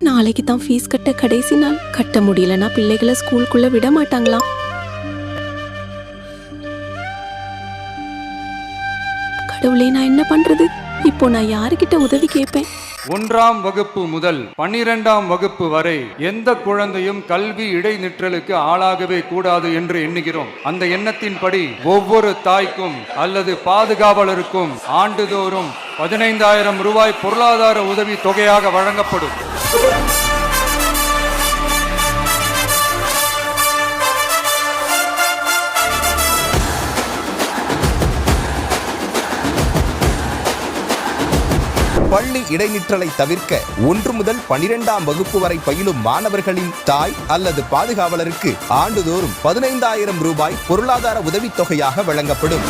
நாளைக்கு தான் ஃபீஸ் கட்ட கடைசி நாள். கட்ட முடியலன்னா பிள்ளைகளை ஸ்கூலுக்குள்ள விட மாட்டாங்களாம். கடவுளே, நான் என்ன பண்றது? இப்போ நான் யாருக்கிட்ட உதவி கேட்பேன்? 1ஆம் வகுப்பு முதல் 12ஆம் வகுப்பு வரை எந்த குழந்தையும் கல்வி இடைநிற்றலுக்கு ஆளாகவே கூடாது என்று எண்ணுகிறோம். அந்த எண்ணத்தின்படி ஒவ்வொரு தாய்க்கும் அல்லது பாதுகாவலருக்கும் ஆண்டுதோறும் 15,000 ரூபாய் பொருளாதார உதவி தொகையாக வழங்கப்படும். பள்ளி இடைநிற்றலை தவிர்க்க 1 முதல் 12ஆம் வகுப்பு வரை பயிலும் மாணவர்களின் தாய் அல்லது பாதுகாவலருக்கு ஆண்டுதோறும் 15,000 ரூபாய் பொருளாதார உதவித்தொகையாக வழங்கப்படும்.